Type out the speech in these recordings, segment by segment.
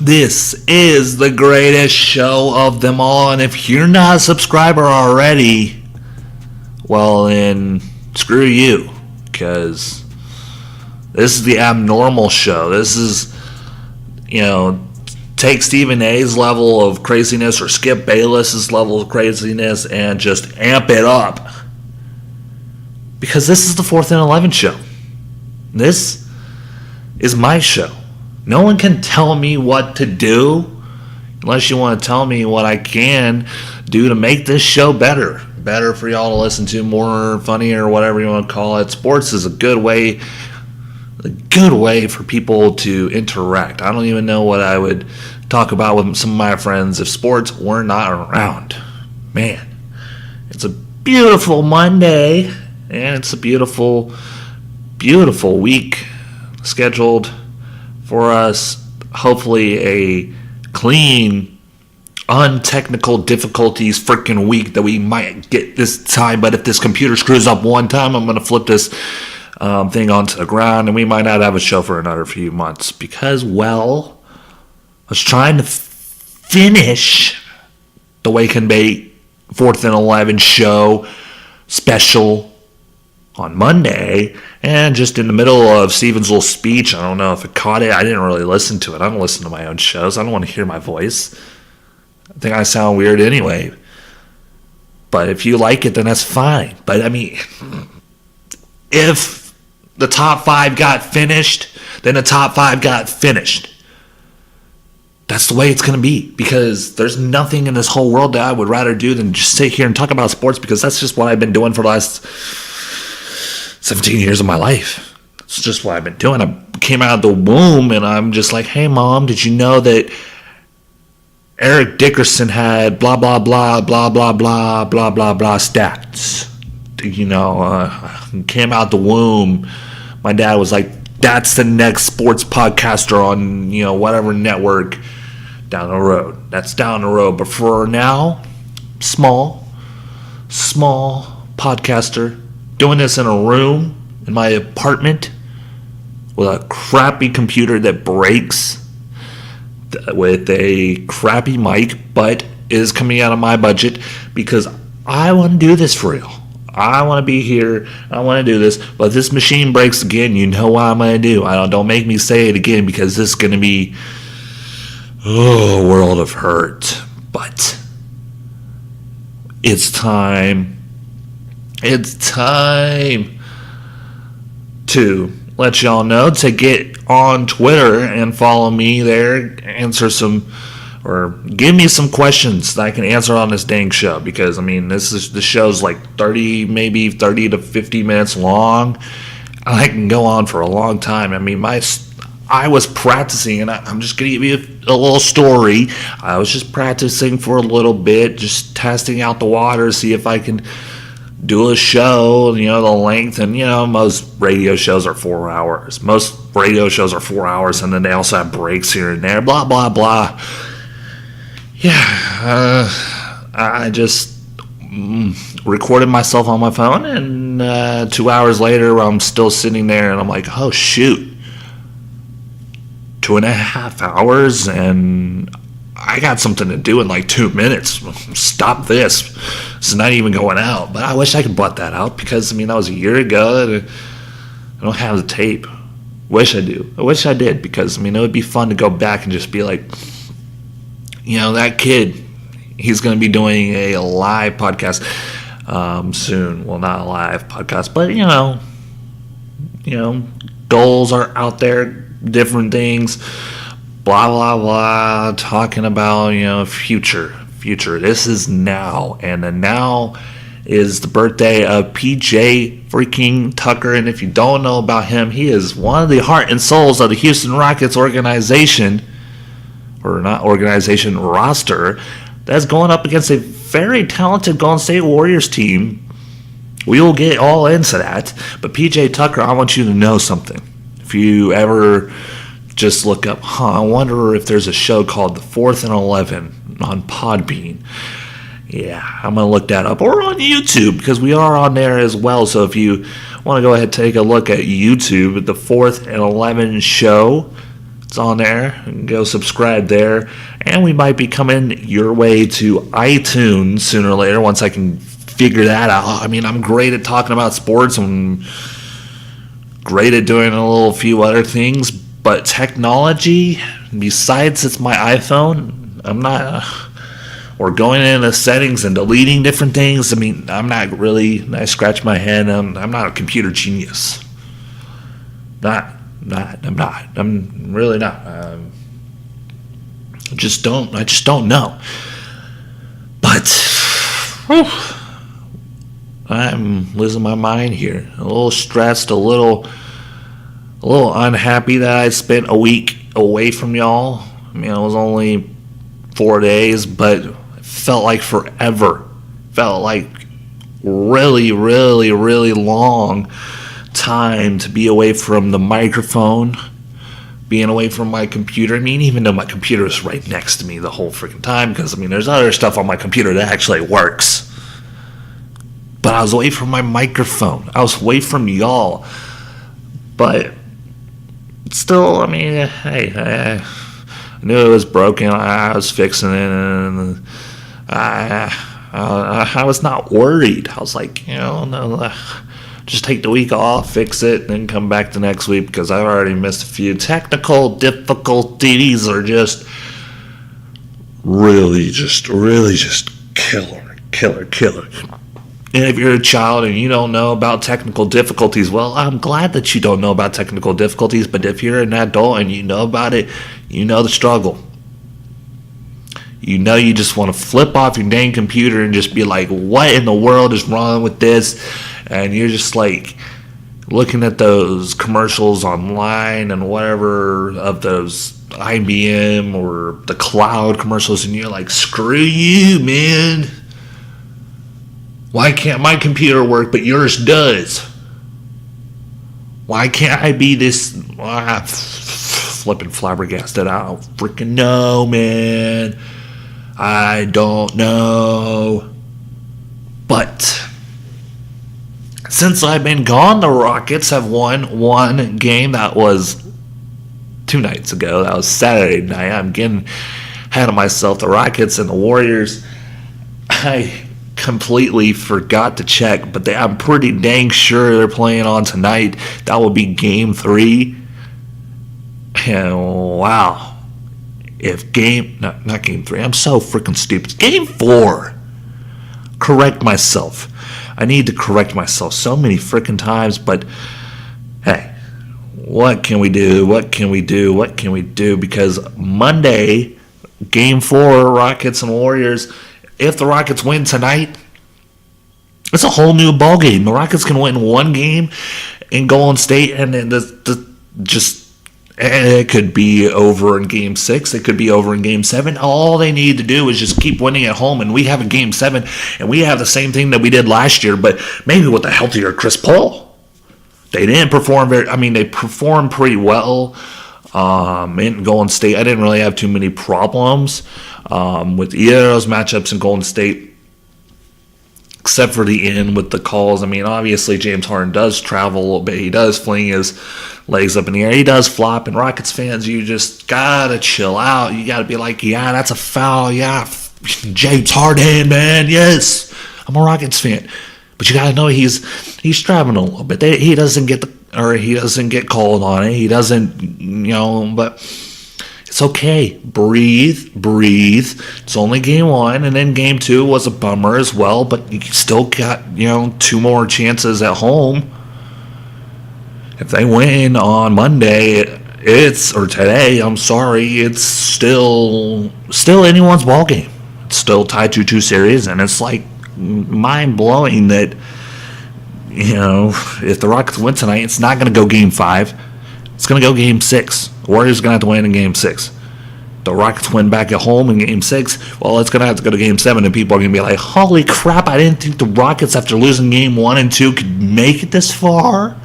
This is the greatest show of them all, and if you're not a subscriber already, well then, screw you, because this is the abnormal show. This is, take Stephen A's level of craziness or Skip Bayless's level of craziness and just amp it up. Because this is the 4th and 11 show. This is my show. No one can tell me what to do unless you want to tell me what I can do to make this show better. Better for y'all to listen to, more funnier, whatever you want to call it. Sports is a good way for people to interact. I don't even know what I would talk about with some of my friends if sports were not around. Man, it's a beautiful Monday, and it's a beautiful, beautiful week scheduled for us. Hopefully a clean, untechnical difficulties freaking week that we might get this time. But if this computer screws up one time, I'm going to flip this thing onto the ground, and we might not have a show for another few months because, well, I was trying to finish the Wake and Bake 4th and 11 show special on Monday, and just in the middle of Steven's little speech, I don't know if it caught it. I didn't really listen to it. I don't listen to my own shows. I don't want to hear my voice. I think I sound weird anyway. But if you like it, then that's fine. But I mean, if the top 5 got finished, then the top 5 got finished. That's the way it's going to be, because there's nothing in this whole world that I would rather do than just sit here and talk about sports, because that's just what I've been doing for the last 17 years of my life. It's just what I've been doing. I came out of the womb and I'm just like, hey mom, did you know that Eric Dickerson had blah blah blah blah blah blah blah blah blah stats? Came out the womb, my dad was like, that's the next sports podcaster on whatever network down the road. That's down the road. But for now, small podcaster, doing this in a room in my apartment with a crappy computer that breaks, with a crappy mic, but is coming out of my budget because I want to do this for real. I want to be here. I want to do this. But if this machine breaks again, you know what I'm going to do. Don't make me say it again, because this is going to be a world of hurt. But it's time. It's time to let y'all know to get on Twitter and follow me there. Answer some, or give me some questions that I can answer on this dang show, because the show's like 30 to 50 minutes long, and I can go on for a long time. I was practicing, and I'm just gonna give you a little story. I was just practicing for a little bit, just testing out the water, see if I can do a show, the length, and most radio shows are 4 hours. Most radio shows are 4 hours, and then they also have breaks here and there, blah blah blah. Yeah, I just recorded myself on my phone, and 2 hours later, I'm still sitting there, and I'm like, oh shoot, 2.5 hours, and I got something to do in like 2 minutes. Stop this. It's not even going out. But I wish I could butt that out, because that was a year ago. I don't have the tape. Wish I do. I wish I did, because it would be fun to go back and just be like, that kid, he's going to be doing a live podcast soon. Well, not a live podcast, but goals are out there, different things, blah blah blah, talking about future. This is now, and the now is the birthday of PJ freaking Tucker. And if you don't know about him, he is one of the heart and souls of the Houston Rockets organization, or not organization, roster, that's going up against a very talented Golden State Warriors team. We will get all into that. But PJ Tucker, I want you to know something. If you ever just look up, I wonder if there's a show called The 4th and 11 on Podbean. Yeah, I'm going to look that up. Or on YouTube, because we are on there as well. So if you want to go ahead and take a look at YouTube, The 4th and 11 show, It's on there. You can go subscribe there. And we might be coming your way to iTunes sooner or later once I can figure that out. I mean, I'm great at talking about sports. I'm great at doing a few other things. But technology, besides it's my iPhone, I'm not... or going into settings and deleting different things. I mean, I'm not really... I scratch my head. I'm not a computer genius. I'm not. I'm really not. I just don't know. But whew, I'm losing my mind here. A little stressed, a little unhappy that I spent a week away from y'all. I mean, it was only 4 days, but it felt like forever. Felt like really, really, really long time to be away from the microphone, being away from my computer. I mean, even though my computer is right next to me the whole freaking time, because I mean, there's other stuff on my computer that actually works. But I was away from my microphone. I was away from y'all. But still, I mean, hey, I knew it was broken. I was fixing it, and I was not worried. I was like, no. Just take the week off, fix it, and then come back the next week because I've already missed a few technical difficulties or just really just killer. And if you're a child and you don't know about technical difficulties, well, I'm glad that you don't know about technical difficulties, but if you're an adult and you know about it, you know the struggle. You know you just want to flip off your dang computer and just be like, what in the world is wrong with this? And you're just like looking at those commercials online and whatever of those IBM or the cloud commercials, and you're like, screw you, man. Why can't my computer work but yours does? Why can't I be this flipping flabbergasted? I don't freaking know, man. I don't know. But since I've been gone, the Rockets have won one game. That was 2 nights ago. That was Saturday night. I'm getting ahead of myself. The Rockets and the Warriors, I completely forgot to check, but I'm pretty dang sure they're playing on tonight. That will be game 3. And wow. If not game 3, I'm so freaking stupid. Game 4. Correct myself. I need to correct myself so many freaking times, but hey, what can we do? Because Monday, game 4, Rockets and Warriors, if the Rockets win tonight, it's a whole new ball game. The Rockets can win one game in Golden State, and then it could be over in Game 6. It could be over in Game 7. All they need to do is just keep winning at home, and we have a Game 7, and we have the same thing that we did last year, but maybe with a healthier Chris Paul. They didn't perform they performed pretty well in Golden State. I didn't really have too many problems with either of those matchups in Golden State, except for the end with the calls. I mean, obviously James Harden does travel a little bit. He does fling his legs up in the air. He does flop. And Rockets fans, you just gotta chill out. You gotta be like, yeah, that's a foul. Yeah, James Harden, man. Yes, I'm a Rockets fan. But you gotta know he's traveling a little bit. He doesn't get called on it. He doesn't, but it's okay. Breathe. It's only game 1, and then game 2 was a bummer as well, but you still got, 2 more chances at home. If they win on Monday, or today, I'm sorry, it's still anyone's ball game. It's still tied 2-2 series, and it's like mind-blowing that, if the Rockets win tonight, it's not going to go game 5. It's going to go game 6. The Warriors are going to have to win in game 6. The Rockets win back at home in game 6. Well, it's going to have to go to game 7, and people are going to be like, holy crap, I didn't think the Rockets, after losing game 1 and 2, could make it this far.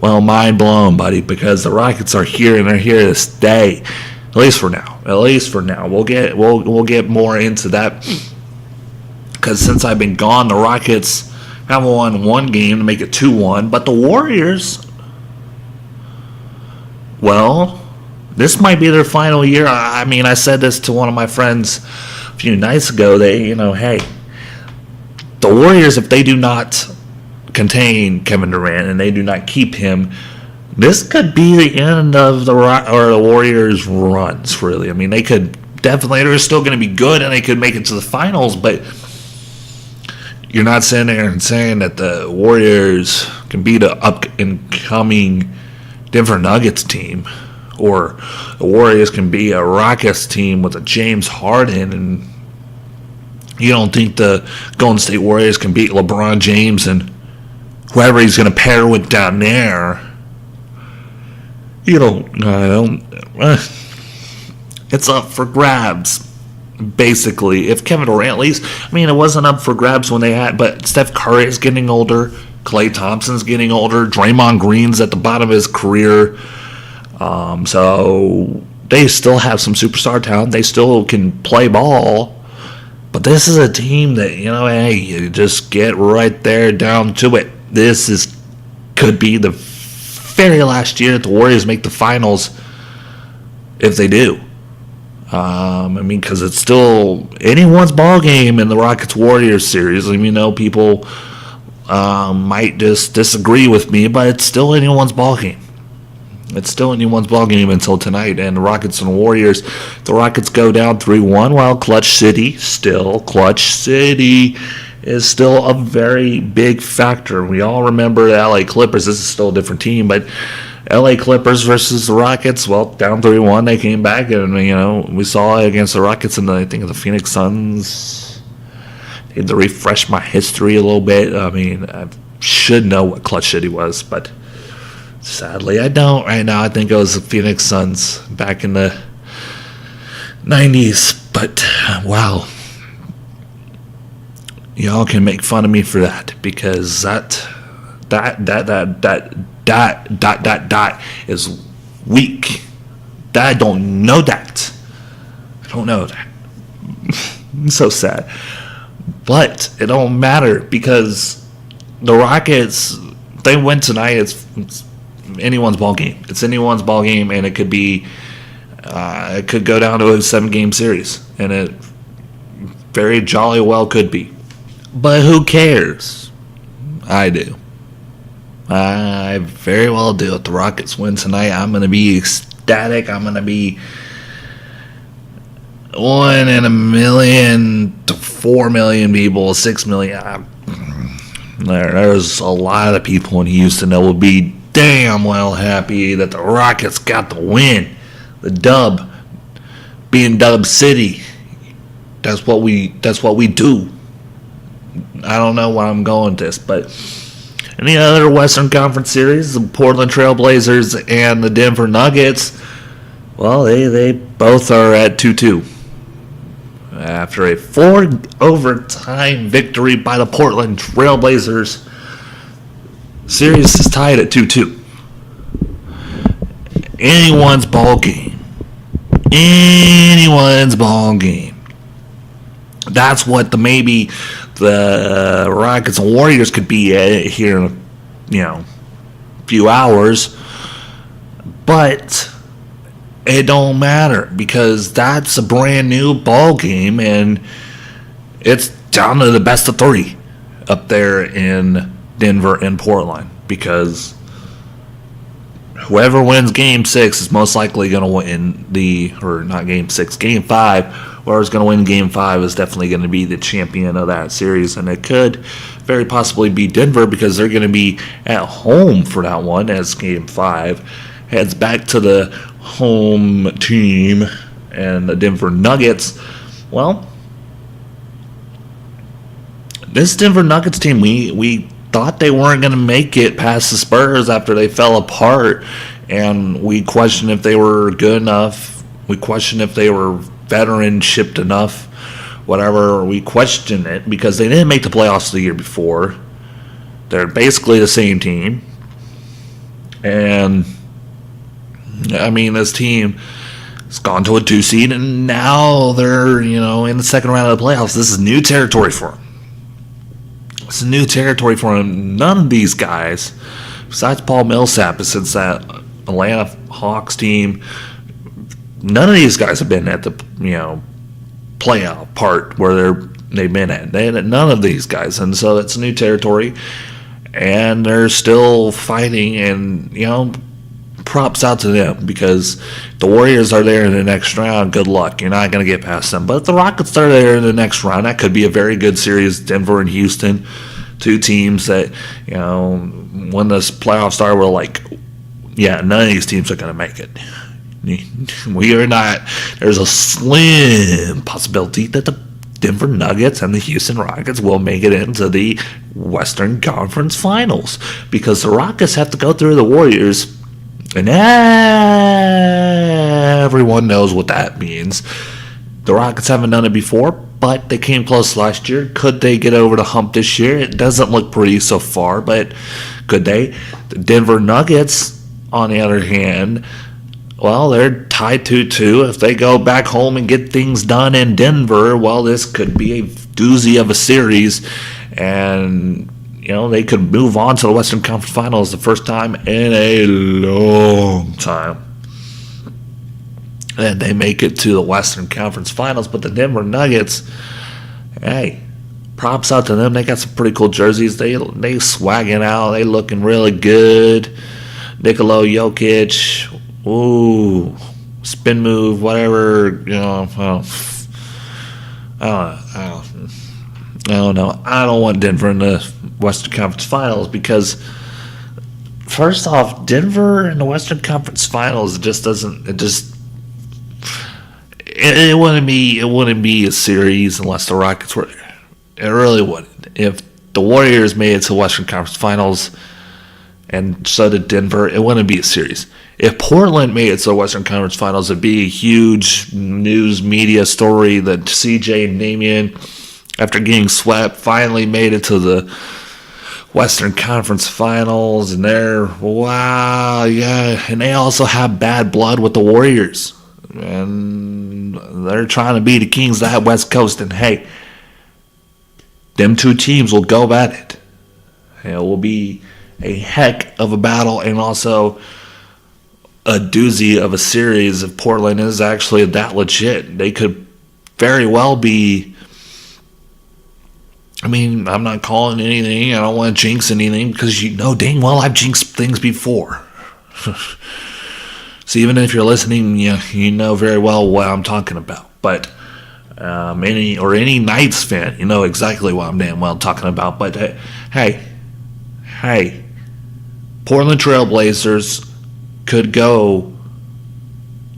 Well, mind blown, buddy, because the Rockets are here, and they're here to stay. At least for now. We'll get more into that, because since I've been gone, the Rockets have won one game to make it 2-1, but the Warriors, well, this might be their final year. I mean, I said this to one of my friends a few nights ago. Hey, the Warriors, if they do not contain Kevin Durant and they do not keep him, this could be the end of the Warriors' runs, really. I mean, they could definitely, they're still going to be good and they could make it to the finals, but you're not sitting there and saying that the Warriors can beat the up-and-coming Denver Nuggets team, or the Warriors can be a Rockets team with a James Harden, and you don't think the Golden State Warriors can beat LeBron James and whoever he's going to pair with down there. It's up for grabs, basically. If Kevin Durant leaves, I mean, it wasn't up for grabs when they had, but Steph Curry is getting older, Klay Thompson's getting older, Draymond Green's at the bottom of his career. So they still have some superstar talent. They still can play ball. But this is a team that, hey, you just get right there down to it. This could be the very last year that the Warriors make the finals, if they do. Because it's still anyone's ball game in the Rockets-Warriors series. People might just disagree with me, but it's still anyone's ball game. It's still anyone's ball game until tonight. And the Rockets and Warriors, the Rockets go down 3-1, while Clutch City is still a very big factor. We all remember the LA Clippers. This is still a different team, but LA Clippers versus the Rockets, well, down 3-1, they came back, and, we saw it against the Rockets and I think the Phoenix Suns. I need to refresh my history a little bit. I should know what Clutch City was, but sadly I don't right now. I think it was the Phoenix Suns back in the 90s, but wow. Y'all can make fun of me for that, because that is weak. I don't know that. I'm so sad. But it don't matter, because the Rockets, they win tonight. It's anyone's ball game. It's anyone's ball game, and it could be, it could go down to a 7-game series, and it very jolly well could be. But who cares? I do. I very well do. If the Rockets win tonight, I'm going to be ecstatic. I'm going to be 1 in a million to 4 million people, 6 million. There's a lot of people in Houston that will be damn well happy that the Rockets got the win. The dub. Being Dub City. That's what we do. I don't know where I'm going with this, but in the other Western Conference series, the Portland Trail Blazers and the Denver Nuggets, well, they both are at 2-2. After a 4-overtime victory by the Portland Trail Blazers, series is tied at 2-2. Anyone's ball game. That's what maybe the Rockets and Warriors could be here in a few hours. But it don't matter, because that's a brand new ball game, and it's down to the best of 3 up there in Denver and Portland, because whoever wins Game 6 is most likely going to win not Game 6, Game 5. Whoever's going to win Game 5 is definitely going to be the champion of that series, and it could very possibly be Denver, because they're going to be at home for that one, as Game 5 heads back to the home team. And the Denver Nuggets, well, this Denver Nuggets team, we thought they weren't going to make it past the Spurs after they fell apart, and we questioned if they were good enough. We questioned if they were veteran-shipped enough. Whatever, we questioned it, because they didn't make the playoffs the year before. They're basically the same team. And, this team has gone to a 2 seed, and now they're, in the second round of the playoffs. This is new territory for them. It's new territory for them. None of these guys, besides Paul Millsap, since that Atlanta Hawks team none of these guys have been at the playoff part where they've been at. None of these guys, and so it's new territory, and they're still fighting. And props out to them, because the Warriors are there in the next round. Good luck. You're not going to get past them. But if the Rockets are there in the next round, that could be a very good series. Denver and Houston, two teams that, when this playoffs start, we're like, yeah, none of these teams are going to make it. We are not. There's a slim possibility that the Denver Nuggets and the Houston Rockets will make it into the Western Conference Finals, because the Rockets have to go through the Warriors. And everyone knows what that means. The Rockets haven't done it before, but they came close last year. Could they get over the hump this year? It doesn't look pretty so far, but could they? The Denver Nuggets, on the other hand, well, they're tied 2-2. If they go back home and get things done in Denver, well, this could be a doozy of a series. And they could move on to the Western Conference Finals the first time in a long time. And they make it to the Western Conference Finals. But the Denver Nuggets, hey, props out to them. They got some pretty cool jerseys. They swagging out. They looking really good. Nikola Jokic, ooh, spin move, whatever. I don't know. I don't want Denver in the Western Conference Finals, because first off, Denver in the Western Conference Finals it wouldn't be a series unless the Rockets were there. It really wouldn't. If the Warriors made it to the Western Conference Finals and so did Denver, it wouldn't be a series. If Portland made it to the Western Conference Finals, it'd be a huge news media story that CJ and Damian, after getting swept, finally made it to the Western Conference Finals, and and they also have bad blood with the Warriors, and they're trying to be the kings of that West Coast, and hey, them two teams will go at it. It will be a heck of a battle, and also a doozy of a series if Portland is actually that legit. They could very well be. I mean, I'm not calling anything. I don't want to jinx anything, because dang well I've jinxed things before. So even if you're listening, you know very well what I'm talking about. But any Knights fan, you know exactly what I'm damn well talking about. But hey, Portland Trailblazers could go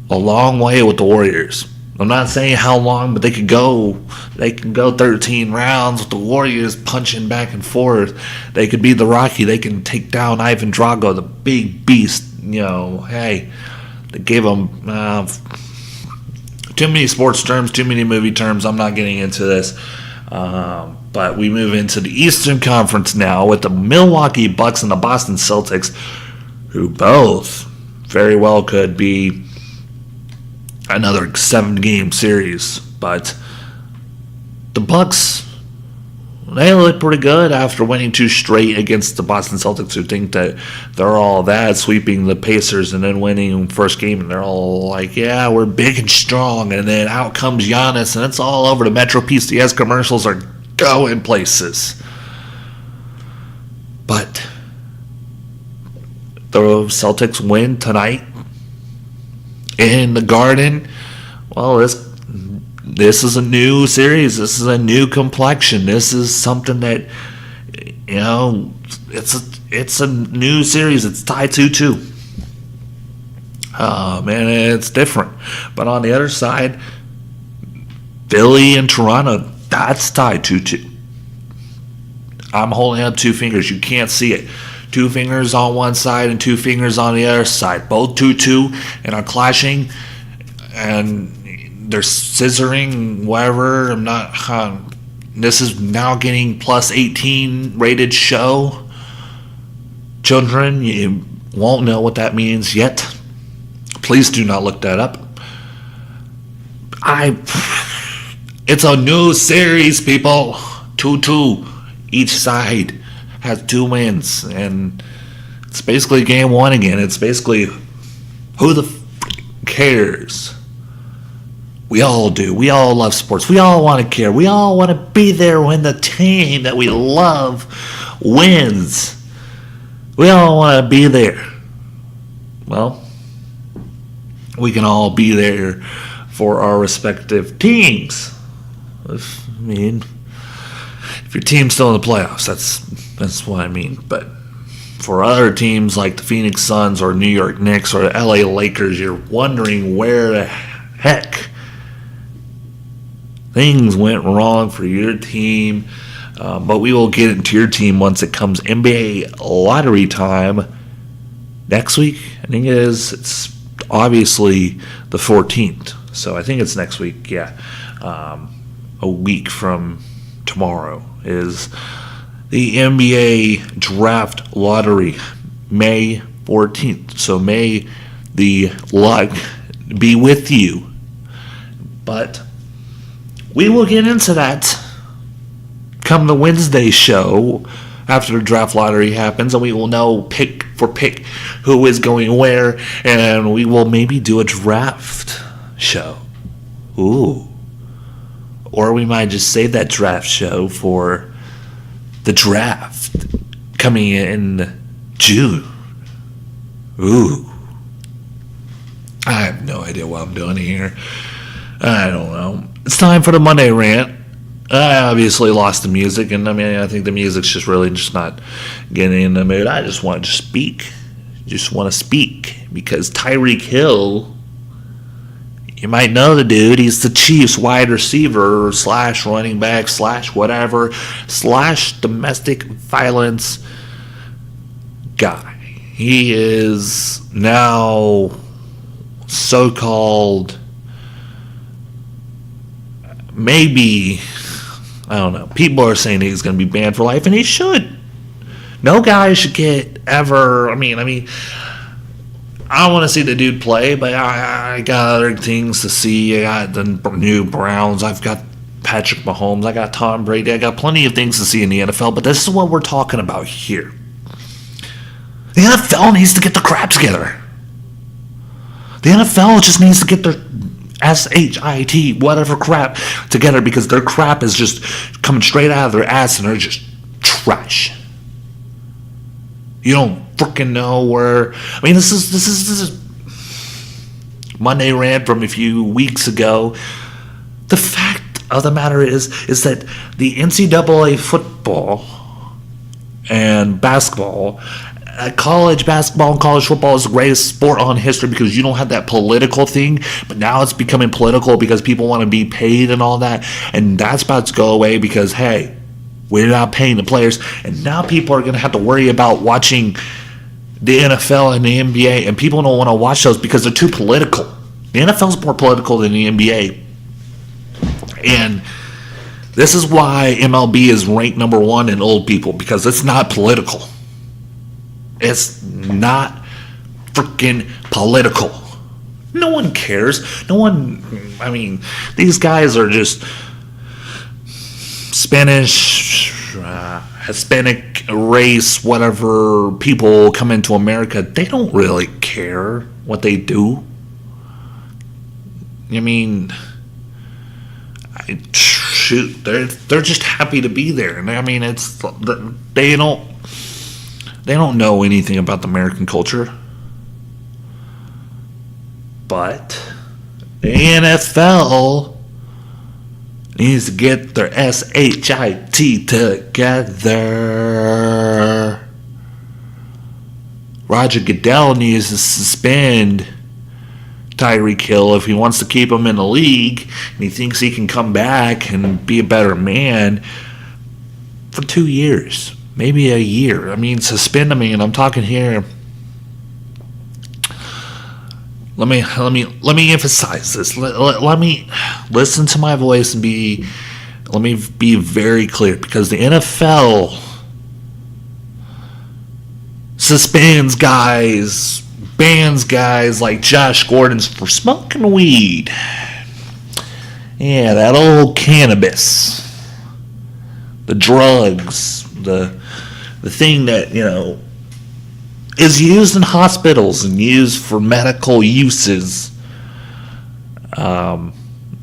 a long way with the Warriors. I'm not saying how long, but they can go 13 rounds with the Warriors punching back and forth. They could be the Rocky. They can take down Ivan Drago, the big beast. Hey, they gave them too many sports terms, too many movie terms. I'm not getting into this. But we move into the Eastern Conference now with the Milwaukee Bucks and the Boston Celtics, who both very well could be another 7-game series. But the Bucks, they look pretty good after winning 2 straight against the Boston Celtics, who think that they're all that, sweeping the Pacers and then winning first game, and they're all like, yeah, we're big and strong, and then out comes Giannis, and it's all over. The Metro PCS commercials are going places. But the Celtics win tonight in the Garden. Well, this is a new series. This is a new complexion. This is something that, it's a new series. It's tied 2-2. Man, it's different. But on the other side, Philly and Toronto, that's tied 2-2. I'm holding up 2 fingers. You can't see it. 2 fingers on one side and 2 fingers on the other side. Both 2-2 and are clashing, and they're scissoring, whatever. I'm not. This is now getting plus 18 rated show. Children, you won't know what that means yet. Please do not look that up. It's a new series, people. 2-2. Each side has 2 wins, and it's basically game 1 again. It's basically, who the cares? We all do. We all love sports. We all want to care. We all want to be there when the team that we love wins. We all want to be there. Well, we can all be there for our respective teams. If your team's still in the playoffs, that's what I mean. But for other teams like the Phoenix Suns or New York Knicks or the LA Lakers, you're wondering where the heck things went wrong for your team. But we will get into your team once it comes NBA lottery time next week. I think it is. It's obviously the 14th. So I think it's next week, yeah. A week from tomorrow is the NBA draft lottery, May 14th. So may the luck be with you. But we will get into that come the Wednesday show after the draft lottery happens, and we will know pick for pick who is going where, and we will maybe do a draft show. Ooh. Or we might just save that draft show for the draft coming in June. Ooh. I have no idea what I'm doing here. I don't know. It's time for the Monday rant. I obviously lost the music, and I think the music's just really just not getting in the mood. I just want to speak. Just want to speak because Tyreek Hill, you might know the dude. He's the Chiefs wide receiver / running back / whatever / domestic violence guy. He is now so-called maybe, I don't know. People are saying he's going to be banned for life, and he should. No guy should get ever. I want to see the dude play, but I got other things to see. I got the new Browns. I've got Patrick Mahomes. I got Tom Brady. I got plenty of things to see in the NFL, but this is what we're talking about here. The NFL needs to get their crap together. The NFL just needs to get their SHIT, whatever crap together, because their crap is just coming straight out of their ass and they're just trash. You don't freaking know where. This is Monday rant from a few weeks ago. The fact of the matter is that the NCAA football and basketball, college basketball and college football is the greatest sport on history because you don't have that political thing, but now it's becoming political because people want to be paid and all that, and that's about to go away because, hey, we're not paying the players, and now people are going to have to worry about watching the NFL and the NBA, and people don't want to watch those because they're too political. The NFL is more political than the NBA, and this is why MLB is ranked number 1 in old people, because it's not political. It's not freaking political. No one cares. No one, these guys are just Spanish, Hispanic race, whatever people come into America. They don't really care what they do. Shoot, they're just happy to be there. And it's they don't know anything about the American culture. But the NFL needs to get their SHIT together. Roger Goodell needs to suspend Tyreek Hill if he wants to keep him in the league and he thinks he can come back and be a better man for 2 years. Maybe a year. Suspend him, and I'm talking here. Let me emphasize this. Let me listen to my voice and let me be very clear, because the NFL suspends guys, bans guys like Josh Gordon for smoking weed. Yeah, that old cannabis, the drugs, the thing that, is used in hospitals and used for medical uses.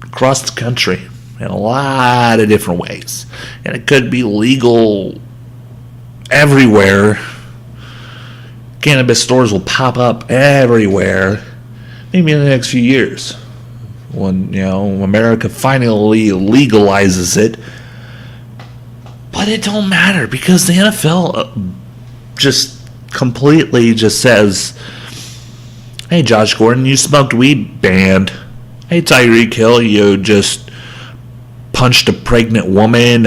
across the country in a lot of different ways. And it could be legal everywhere. Cannabis stores will pop up everywhere, maybe in the next few years, when America finally legalizes it. But it don't matter, because the NFL just completely just says, "Hey, Josh Gordon, you smoked weed, banned. Hey, Tyreek Hill, you just punched a pregnant woman.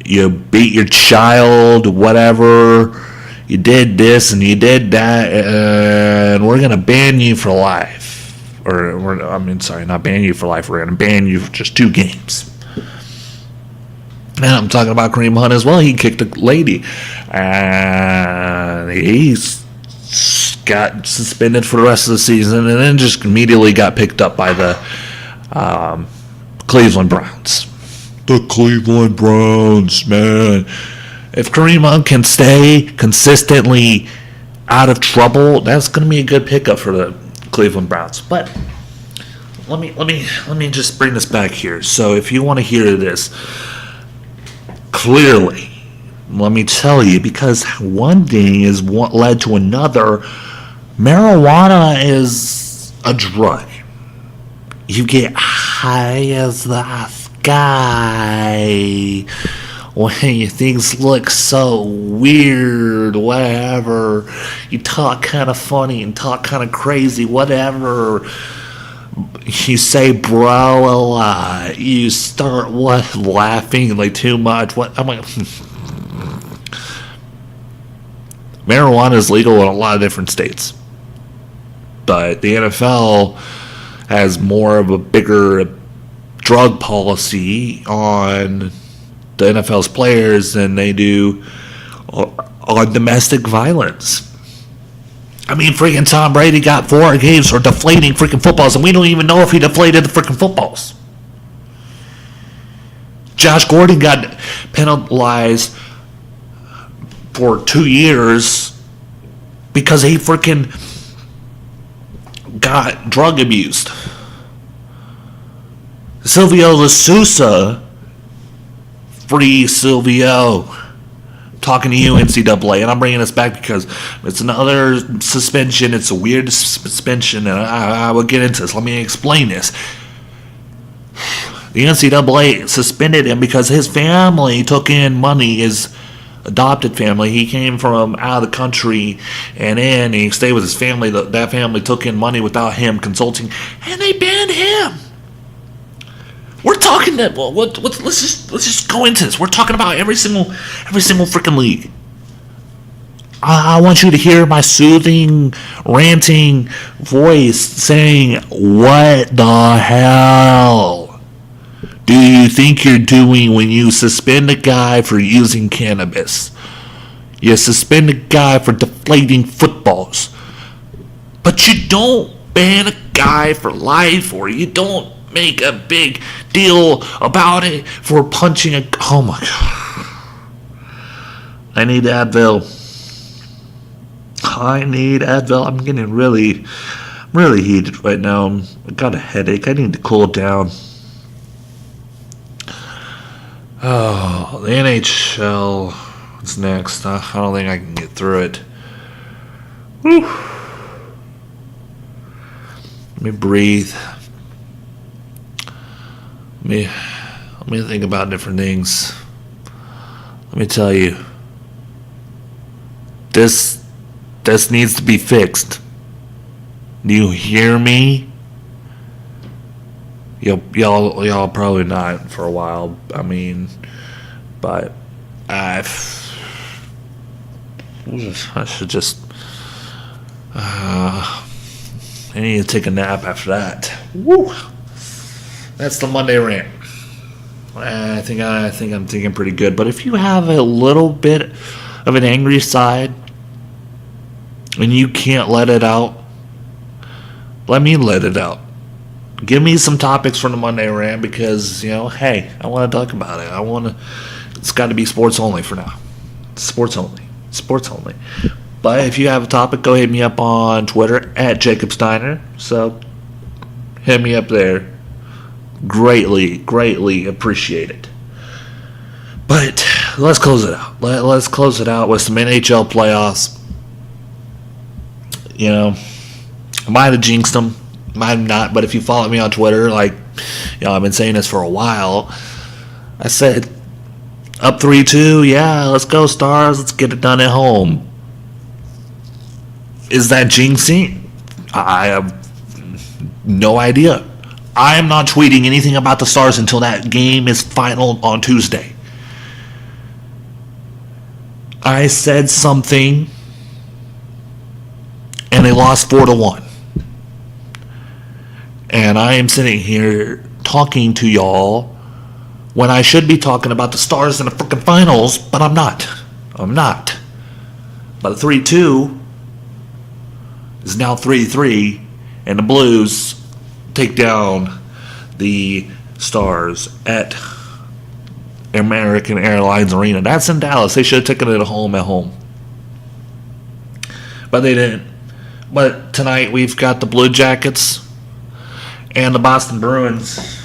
You beat your child, whatever. You did this and you did that, and we're going to ban you for life." Not ban you for life. We're going to ban you for just 2 games. And I'm talking about Kareem Hunt as well. He kicked a lady. And he's got suspended for the rest of the season, and then just immediately got picked up by the Cleveland Browns. The Cleveland Browns, man. If Kareem Hunt can stay consistently out of trouble, that's going to be a good pickup for the Cleveland Browns. But let me just bring this back here. So if you want to hear this clearly, let me tell you, because one thing is what led to another. Marijuana is a drug. You get high as the sky when things look so weird, whatever. You talk kind of funny and talk kind of crazy, whatever. You say bro a lot. You start laughing like too much. I'm like, marijuana is legal in a lot of different states, but the NFL has more of a bigger drug policy on the NFL's players than they do on domestic violence. I mean, freaking Tom Brady got 4 games for deflating freaking footballs, and we don't even know if he deflated the freaking footballs. Josh Gordon got penalized for 2 years because he freaking got drug abused. Silvio Sousa, free Silvio. Talking to you, NCAA, and I'm bringing this back because it's another suspension. It's a weird suspension, and I will get into this. Let me explain this. The NCAA suspended him because his family took in money, his adopted family. He came from out of the country, and then he stayed with his family. That family took in money without him consulting, and they banned him. We're talking that. Well, let's just go into this. We're talking about every single freaking league. I want you to hear my soothing, ranting voice saying, "What the hell do you think you're doing when you suspend a guy for using cannabis? You suspend a guy for deflating footballs, but you don't ban a guy for life, or you don't make a big deal about it for punching a..." Oh my god. I need Advil. I'm getting really heated right now. I got a headache. I need to cool down. Oh, the NHL. What's next? I don't think I can get through it. Whew. Let me breathe. Let me think about different things. Let me tell you, this needs to be fixed. Do you hear me? Y'all probably not for a while. I mean, but I should just I need to take a nap after that. Woo! That's the Monday rant. I think I'm thinking pretty good. But if you have a little bit of an angry side and you can't let it out, let me let it out. Give me some topics for the Monday rant, because hey, I want to talk about it. It's got to be sports only for now. Sports only. But if you have a topic, go hit me up on Twitter at Jacob Steiner. So hit me up there. greatly appreciate it. But let's close it out. Let's close it out with some NHL playoffs. You know, I might have jinxed them, might have not. But if you follow me on Twitter, like, I've been saying this for a while. I said, up 3-2, yeah, let's go Stars, let's get it done at home. Is that jinxing? I have no idea. I'm not tweeting anything about the Stars until that game is final on Tuesday. I said something, and they lost 4-1. And I am sitting here talking to y'all when I should be talking about the Stars in the freaking finals, but I'm not. But 3-2 is now 3-3, and the Blues take down the Stars at American Airlines Arena. That's in Dallas. They should have taken it at home. But they didn't. But tonight we've got the Blue Jackets and the Boston Bruins.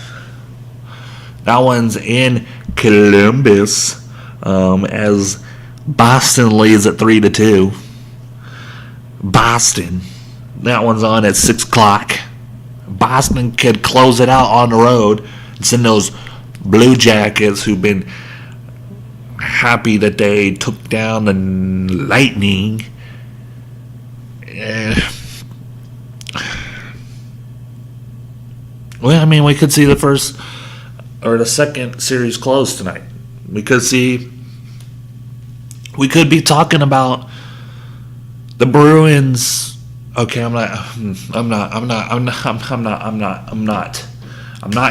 That one's in Columbus, as Boston leads at 3-2. Boston. That one's on at 6 o'clock. Boston could close it out on the road and send those Blue Jackets, who've been happy that they took down the Lightning. Well, I mean, we could see the first or the second series close tonight. We could be talking about the Bruins. Okay, I'm not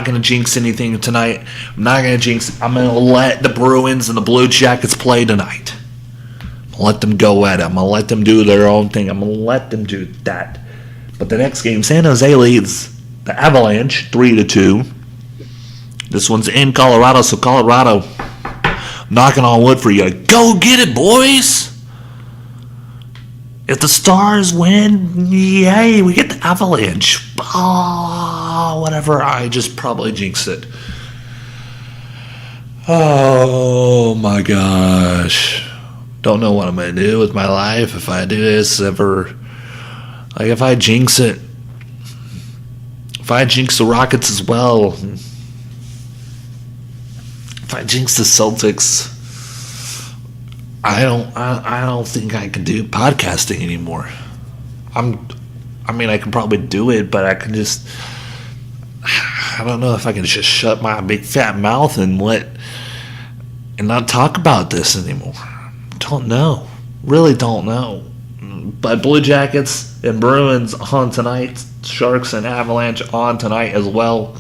going to jinx anything tonight. I'm going to let the Bruins and the Blue Jackets play tonight. I'm going to let them go at it. I'm going to let them do their own thing. I'm going to let them do that. But the next game, San Jose leads the Avalanche 3-2. This one's in Colorado, so Colorado, knocking on wood for you. Go get it, boys! If the Stars win, yay, we get the Avalanche. Oh, whatever, I just probably jinxed it. Oh my gosh. Don't know what I'm going to do with my life if I do this ever. Like, if I jinx it. If I jinx the Rockets as well. If I jinx the Celtics. I don't think I can do podcasting anymore. I can probably do it, but I can just, I don't know if I can just shut my big fat mouth and not talk about this anymore. Don't know. Really don't know. But Blue Jackets and Bruins on tonight. Sharks and Avalanche on tonight as well.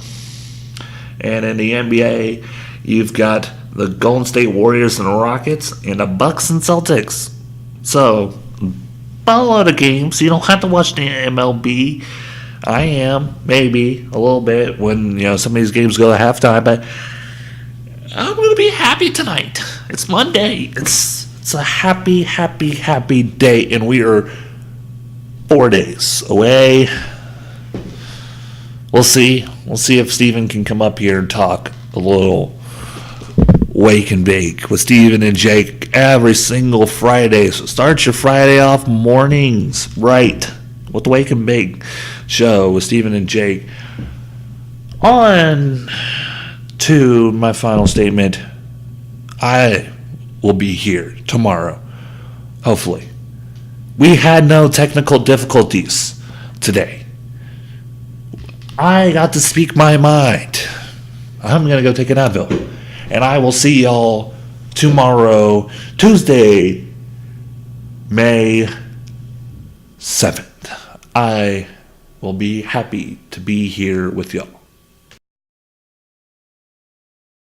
And in the NBA, you've got the Golden State Warriors and the Rockets, and the Bucks and Celtics. So, follow the games. You don't have to watch the MLB. I am, maybe, a little bit when, some of these games go to halftime, but I'm going to be happy tonight. It's Monday. It's a happy day, and we are 4 days away. We'll see. We'll see if Steven can come up here and talk a little Wake and Bake with Steven and Jake every single Friday. So start your Friday off mornings right with the Wake and Bake show with Steven and Jake. On to my final statement. I will be here tomorrow, hopefully. We had no technical difficulties today. I got to speak my mind. I'm going to go take an Advil. And I will see y'all tomorrow, Tuesday, May 7th. I will be happy to be here with y'all.